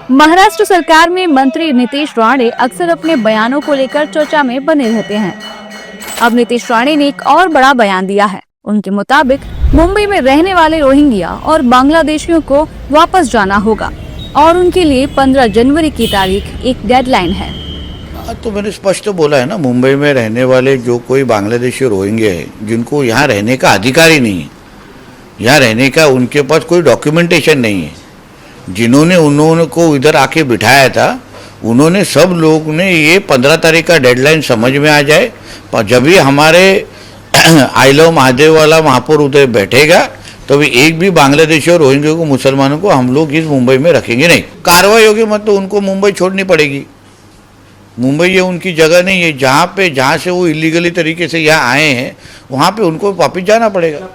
महाराष्ट्र सरकार में मंत्री नीतीश राणे अक्सर अपने बयानों को लेकर चर्चा में बने रहते हैं। अब नीतीश राणे ने एक और बड़ा बयान दिया है। उनके मुताबिक मुंबई में रहने वाले रोहिंग्या और बांग्लादेशियों को वापस जाना होगा और उनके लिए 15 जनवरी की तारीख एक डेडलाइन है। तो मैंने स्पष्ट बोला है ना, मुंबई में रहने वाले जो कोई बांग्लादेशी रोहिंग्या है जिनको यहाँ रहने का अधिकार ही नहीं है, यहाँ रहने का उनके पास कोई डॉक्यूमेंटेशन नहीं है, उन्होंने को इधर आके बिठाया था, उन्होंने सब लोग ने ये 15 तारीख का डेडलाइन समझ में आ जाए। पर जब भी हमारे आई लव महादेव वाला महापौर उधर बैठेगा तो भी एक भी बांग्लादेशी और रोहिंग्या को, मुसलमानों को हम लोग इस मुंबई में रखेंगे नहीं। कार्रवाई होगी मतलब उनको मुंबई छोड़नी पड़ेगी। मुंबई ये उनकी जगह नहीं है। जहाँ से वो इलीगली तरीके से यहाँ आए हैं वहाँ पे उनको वापस जाना पड़ेगा।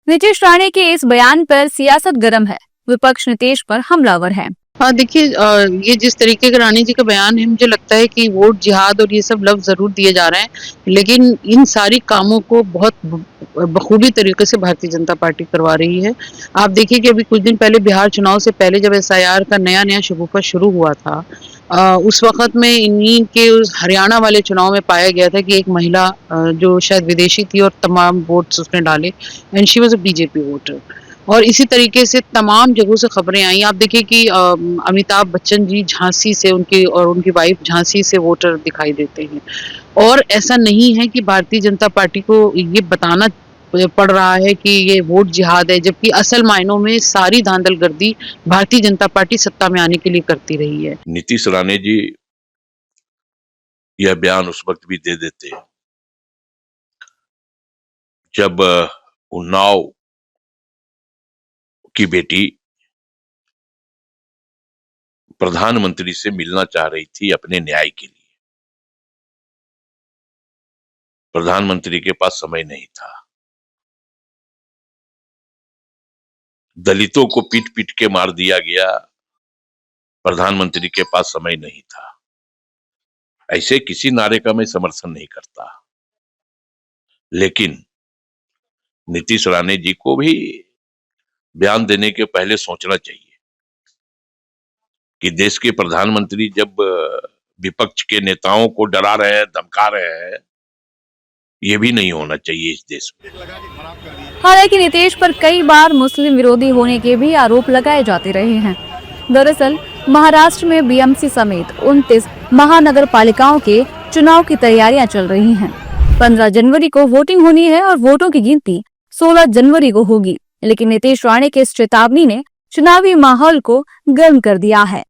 नीतीश राणे के इस बयान पर सियासत गर्म है, विपक्ष नीतीश पर हमलावर है। हाँ देखिए, ये जिस तरीके का रानी जी का बयान है, मुझे लगता है कि वोट जिहाद और ये सब लफ्ज जरूर दिए जा रहे हैं, लेकिन इन सारी कामों को बहुत बखूबी तरीके से भारतीय जनता पार्टी करवा रही है। आप देखिए कि अभी कुछ दिन पहले बिहार चुनाव से पहले जब SIR का नया शगुफा शुरू हुआ था, उस वक्त में इन्हीं के उस हरियाणा वाले चुनाव में पाया गया था कि एक महिला जो शायद विदेशी थी और तमाम वोट्स उसने डाले, and she was a BJP voter. और इसी तरीके से तमाम जगहों से खबरें आई। आप देखिए कि अमिताभ बच्चन जी झांसी से, उनकी वाइफ झांसी से वोटर दिखाई देते हैं। और ऐसा नहीं है कि भारतीय जनता पार्टी को ये बताना पड़ रहा है कि ये वोट जिहाद है, जबकि असल मायनों में सारी धांधलगर्दी भारतीय जनता पार्टी सत्ता में आने के लिए करती रही है। नीतीश राणे जी यह बयान उस वक्त भी दे देते जब उन्नाव की बेटी प्रधानमंत्री से मिलना चाह रही थी अपने न्याय के लिए। प्रधानमंत्री के पास समय नहीं था। दलितों को पीट पीट के मार दिया गया, प्रधानमंत्री के पास समय नहीं था। ऐसे किसी नारे का मैं समर्थन नहीं करता, लेकिन नीतीश राणे जी को भी बयान देने के पहले सोचना चाहिए कि देश के प्रधानमंत्री जब विपक्ष के नेताओं को डरा रहे हैं, धमका रहे हैं, ये भी नहीं होना चाहिए इस देश में। हालांकि नीतीश पर कई बार मुस्लिम विरोधी होने के भी आरोप लगाए जाते रहे हैं। दरअसल महाराष्ट्र में BMC समेत 29 महानगर पालिकाओं के चुनाव की तैयारियां चल रही हैं। 15 जनवरी को वोटिंग होनी है और वोटों की गिनती 16 जनवरी को होगी। लेकिन नीतीश राणे के इस चेतावनी ने चुनावी माहौल को गर्म कर दिया है।